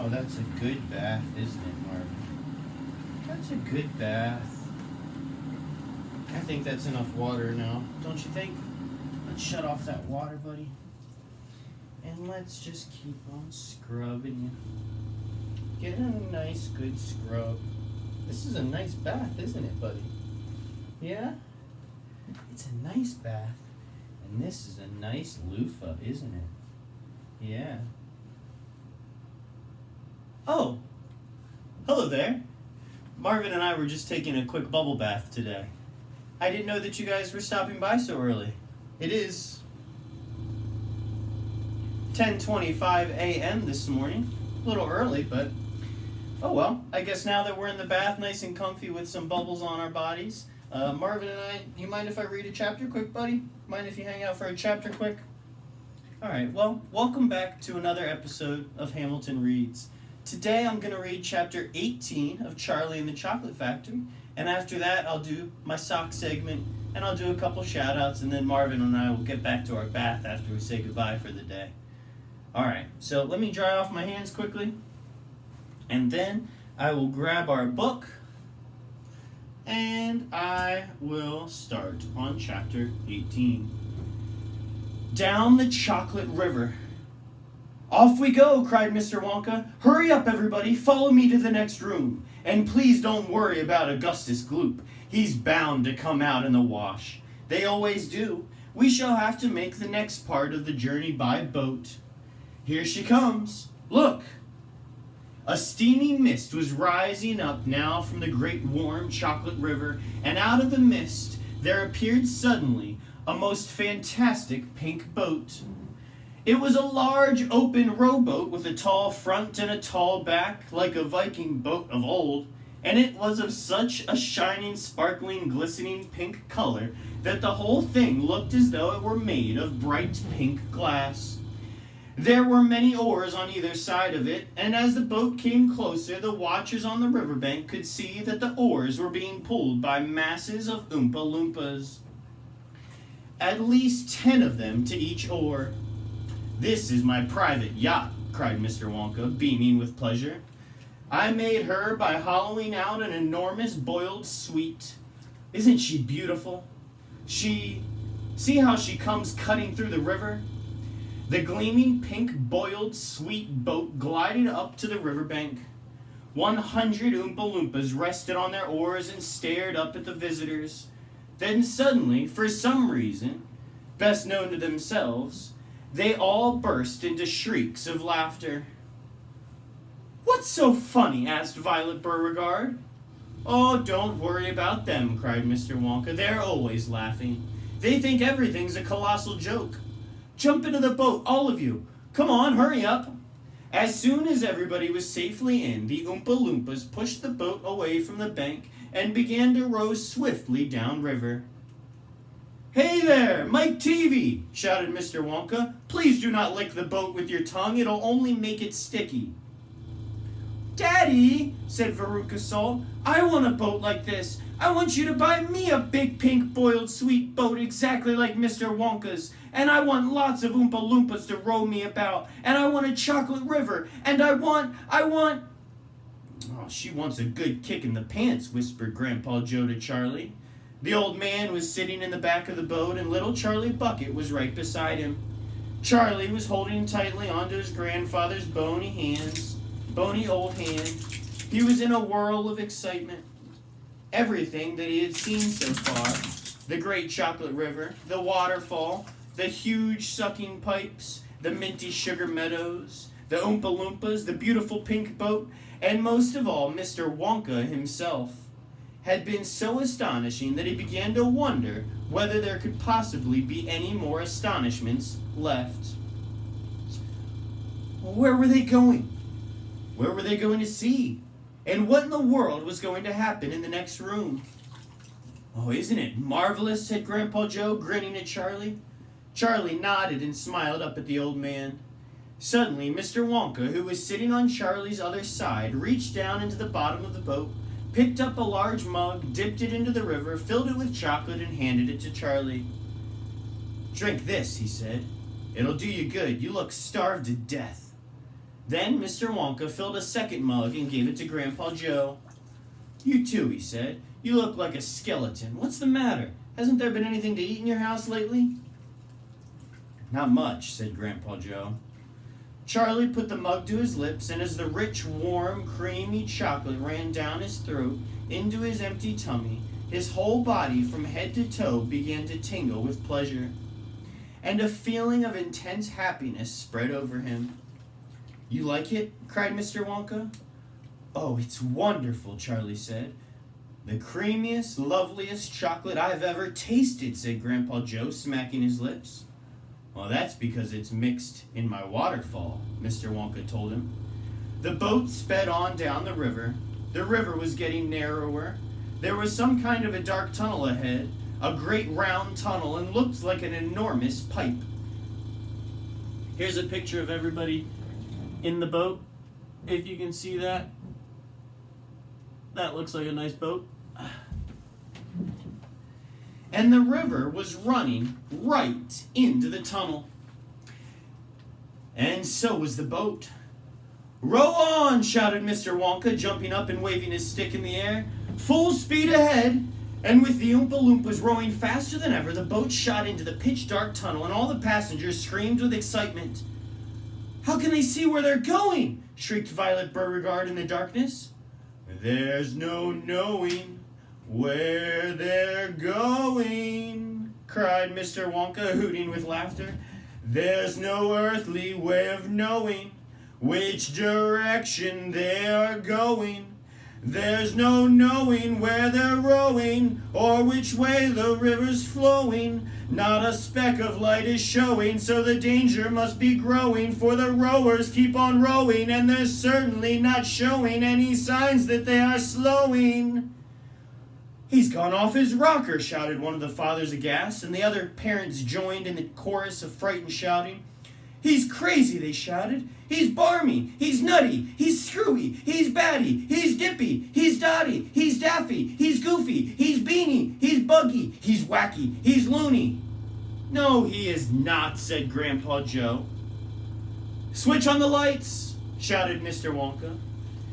Oh, that's a good bath, isn't it, Marvin? That's a good bath. I think that's enough water now, don't you think? Let's shut off that water, buddy. And let's just keep on scrubbing you. Get a nice, good scrub. This is a nice bath, isn't it, buddy? Yeah? It's a nice bath. And this is a nice loofah, isn't it? Yeah. Oh, hello there. Marvin and I were just taking a quick bubble bath today. I didn't know that you guys were stopping by so early. It is 10:25 a.m. this morning. A little early, but oh well. I guess now that we're in the bath nice and comfy with some bubbles on our bodies, Marvin and I, you mind if I read a chapter quick, buddy? Mind if you hang out for a chapter quick? Alright, well, welcome back to another episode of Hamilton Reads. Today I'm going to read chapter 18 of Charlie and the Chocolate Factory, and after that I'll do my sock segment, and I'll do a couple shout-outs, and then Marvin and I will get back to our bath after we say goodbye for the day. Alright, so let me dry off my hands quickly, and then I will grab our book, and I will start on chapter 18. Down the Chocolate River. Off we go, cried Mr. Wonka. Hurry up, everybody. Follow me to the next room. And please don't worry about Augustus Gloop. He's bound to come out in the wash. They always do. We shall have to make the next part of the journey by boat. Here she comes. Look! A steamy mist was rising up now from the great warm chocolate river, and out of the mist there appeared suddenly a most fantastic pink boat. It was a large open rowboat with a tall front and a tall back, like a Viking boat of old, and it was of such a shining, sparkling, glistening pink color that the whole thing looked as though it were made of bright pink glass. There were many oars on either side of it, and as the boat came closer, the watchers on the riverbank could see that the oars were being pulled by masses of Oompa Loompas. At least 10 of them to each oar. This is my private yacht, cried Mr. Wonka, beaming with pleasure. I made her by hollowing out an enormous boiled sweet. Isn't she beautiful? See how she comes cutting through the river? The gleaming pink boiled sweet boat glided up to the riverbank. 100 Oompa Loompas rested on their oars and stared up at the visitors. Then suddenly, for some reason, best known to themselves, they all burst into shrieks of laughter. What's so funny? Asked Violet Beauregard. Oh, don't worry about them, cried Mr. Wonka. They're always laughing. They think everything's a colossal joke. Jump into the boat, all of you. Come on, hurry up. As soon as everybody was safely in, the Oompa Loompas pushed the boat away from the bank and began to row swiftly downriver. Hey there, Mike Teavee, shouted Mr. Wonka. Please do not lick the boat with your tongue. It'll only make it sticky. Daddy, said Veruca Salt, I want a boat like this. I want you to buy me a big pink boiled sweet boat exactly like Mr. Wonka's. And I want lots of Oompa Loompas to row me about. And I want a chocolate river. And I want... Oh, she wants a good kick in the pants, whispered Grandpa Joe to Charlie. The old man was sitting in the back of the boat, and little Charlie Bucket was right beside him. Charlie was holding tightly onto his grandfather's bony old hand. He was in a whirl of excitement. Everything that he had seen so far, the great chocolate river, the waterfall, the huge sucking pipes, the minty sugar meadows, the Oompa Loompas, the beautiful pink boat, and most of all, Mr. Wonka himself, had been so astonishing that he began to wonder whether there could possibly be any more astonishments left. Where were they going? Where were they going to see? And what in the world was going to happen in the next room? Oh, isn't it marvelous, said Grandpa Joe, grinning at Charlie. Charlie nodded and smiled up at the old man. Suddenly, Mr. Wonka, who was sitting on Charlie's other side, reached down into the bottom of the boat, picked up a large mug, dipped it into the river, filled it with chocolate, and handed it to Charlie. Drink this, he said. It'll do you good. You look starved to death. Then Mr. Wonka filled a second mug and gave it to Grandpa Joe. "You too," he said. "You look like a skeleton. What's the matter? Hasn't there been anything to eat in your house lately?" "Not much," said Grandpa Joe. Charlie put the mug to his lips, and as the rich, warm, creamy chocolate ran down his throat into his empty tummy, his whole body from head to toe began to tingle with pleasure, and a feeling of intense happiness spread over him. "You like it?" cried Mr. Wonka. "Oh, it's wonderful," Charlie said. "The creamiest, loveliest chocolate I've ever tasted," said Grandpa Joe, smacking his lips. "Well, that's because it's mixed in my waterfall," Mr. Wonka told him. The boat sped on down the river. The river was getting narrower. There was some kind of a dark tunnel ahead, a great round tunnel, and looked like an enormous pipe. Here's a picture of everybody in the boat, if you can see that. That looks like a nice boat. And the river was running right into the tunnel. And so was the boat. "Row on!" shouted Mr. Wonka, jumping up and waving his stick in the air. "Full speed ahead!" And with the Oompa Loompas rowing faster than ever, the boat shot into the pitch-dark tunnel, and all the passengers screamed with excitement. "How can they see where they're going?" shrieked Violet Beauregard in the darkness. "There's no knowing where they're going," cried Mr. Wonka, hooting with laughter. "There's no earthly way of knowing which direction they are going. There's no knowing where they're rowing or which way the river's flowing. Not a speck of light is showing, so the danger must be growing, for the rowers keep on rowing, and they're certainly not showing any signs that they are slowing." "He's gone off his rocker," shouted one of the fathers aghast, and the other parents joined in the chorus of frightened shouting. "He's crazy," they shouted. "He's barmy, he's nutty, he's screwy, he's batty, he's dippy, he's dotty, he's daffy, he's goofy, he's beany, he's buggy, he's wacky, he's loony." "No, he is not," said Grandpa Joe. "Switch on the lights," shouted Mr. Wonka.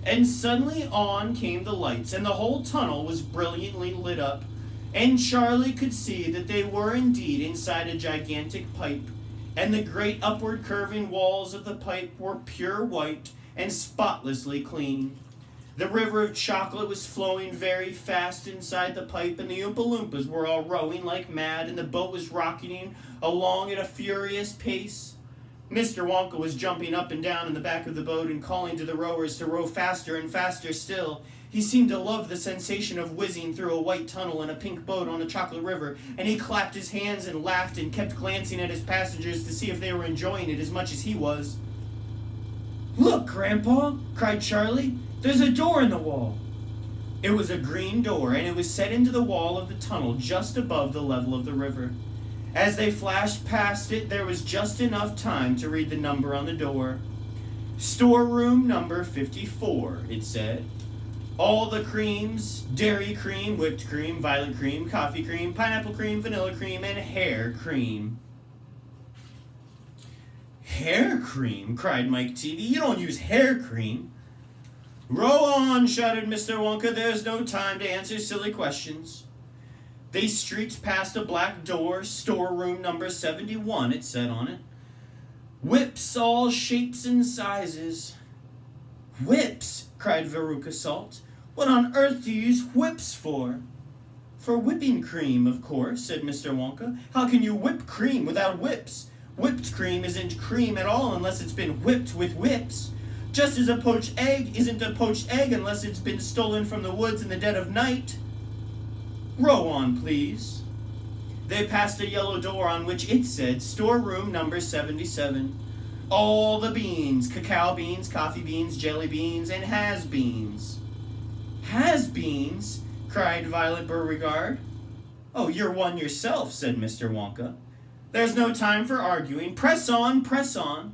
And suddenly on came the lights, and the whole tunnel was brilliantly lit up, and Charlie could see that they were indeed inside a gigantic pipe, and the great upward curving walls of the pipe were pure white and spotlessly clean. The river of chocolate was flowing very fast inside the pipe, and the Oompa Loompas were all rowing like mad, and the boat was rocketing along at a furious pace. Mr. Wonka was jumping up and down in the back of the boat and calling to the rowers to row faster and faster still. He seemed to love the sensation of whizzing through a white tunnel in a pink boat on a chocolate river, and he clapped his hands and laughed and kept glancing at his passengers to see if they were enjoying it as much as he was. "Look, Grandpa!" cried Charlie. "There's a door in the wall." It was a green door, and it was set into the wall of the tunnel just above the level of the river. As they flashed past it, there was just enough time to read the number on the door. "Storeroom number 54, it said. "All the creams, dairy cream, whipped cream, violet cream, coffee cream, pineapple cream, vanilla cream, and hair cream." "Hair cream?" cried Mike Teavee. "You don't use hair cream." "Row on," shouted Mr. Wonka. "There's no time to answer silly questions." They streaked past a black door. "Storeroom number 71, it said on it. "Whips all shapes and sizes." "Whips?" cried Veruca Salt. "What on earth do you use whips for?" "For whipping cream, of course," said Mr. Wonka. "How can you whip cream without whips? Whipped cream isn't cream at all unless it's been whipped with whips. Just as a poached egg isn't a poached egg unless it's been stolen from the woods in the dead of night." "Row on, please." They passed a yellow door on which it said, "Storeroom number 77. All the beans, cacao beans, coffee beans, jelly beans, and has-beens." "Has-beens?" cried Violet Beauregard. "Oh, you're one yourself," said Mr. Wonka. "There's no time for arguing. Press on, press on."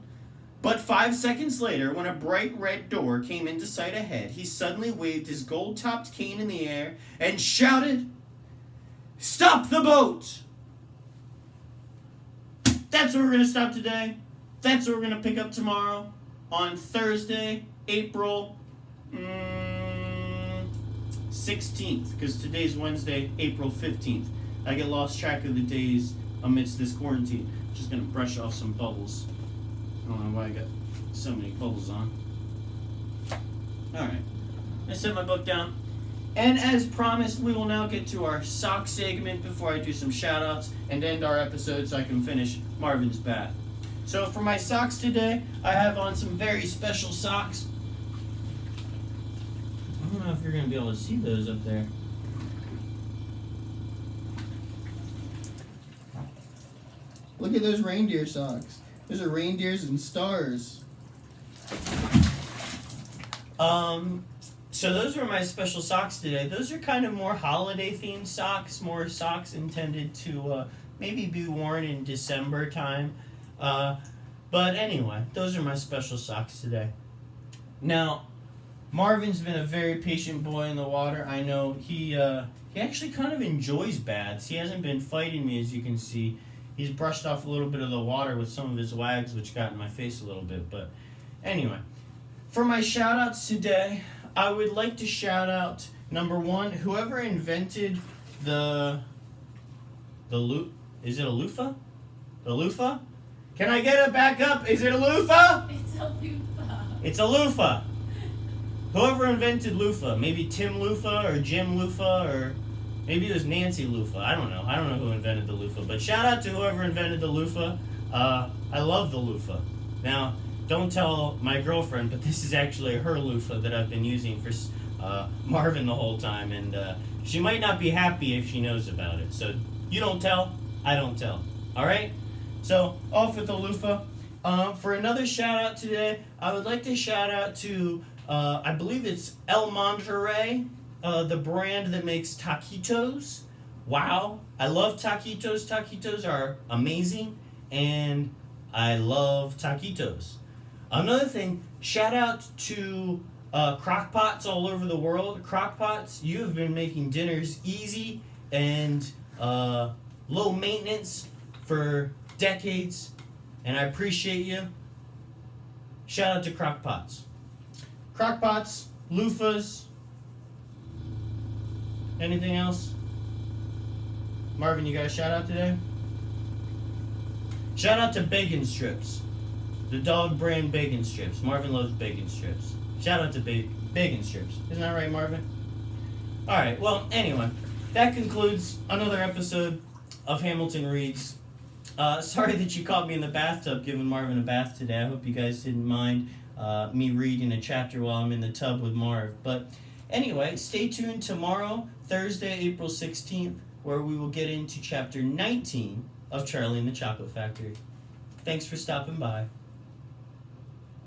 But 5 seconds later, when a bright red door came into sight ahead, he suddenly waved his gold-topped cane in the air and shouted, "Stop the boat!" That's where we're going to stop today. That's what we're going to pick up tomorrow. on Thursday, April 16th, because today's Wednesday, April 15th. I get lost track of the days amidst this quarantine. Just going to brush off some bubbles. I don't know why I got so many bubbles on. Alright, I set my book down. And as promised, we will now get to our sock segment before I do some shout-outs and end our episode so I can finish Marvin's bath. So for my socks today, I have on some very special socks. I don't know if you're going to be able to see those up there. Look at those reindeer socks. Those are reindeers and stars. So those were my special socks today. Those are kind of more holiday-themed socks, more socks intended to maybe be worn in December time. But anyway, those are my special socks today. Now, Marvin's been a very patient boy in the water. I know he actually kind of enjoys baths. He hasn't been fighting me, as you can see. He's brushed off a little bit of the water with some of his wags, which got in my face a little bit. But anyway, for my shout-outs today, I would like to shout out, number one, whoever invented is it a loofah? The loofah? Can I get it back up? Is it a loofah? It's a loofah. It's a loofah. Whoever invented loofah, maybe Tim Loofah or Jim Loofah, or maybe it was Nancy Loofah. I don't know. I don't know who invented the loofah, but shout out to whoever invented the loofah. I love the loofah. Now, don't tell my girlfriend, but this is actually her loofah that I've been using for Marvin the whole time, and she might not be happy if she knows about it. So you don't tell, I don't tell. All right? So off with the loofah. For another shout out today, I would like to shout out to I believe it's El Monterey, the brand that makes taquitos. Wow, I love taquitos. Taquitos are amazing, and I love taquitos. Another thing, shout out to crockpots all over the world. Crockpots, you have been making dinners easy and low maintenance for decades, and I appreciate you. Shout out to crockpots. Crockpots, loofahs. Anything else? Marvin, you got a shout out today? Shout out to bacon strips. The dog brand bacon strips. Marvin loves bacon strips. Shout out to bacon strips. Isn't that right, Marvin? Alright, well, anyway, that concludes another episode of Hamilton Reads. Sorry that you caught me in the bathtub giving Marvin a bath today. I hope you guys didn't mind me reading a chapter while I'm in the tub with Marv. But anyway, stay tuned tomorrow, Thursday, April 16th, where we will get into chapter 19 of Charlie and the Chocolate Factory. Thanks for stopping by.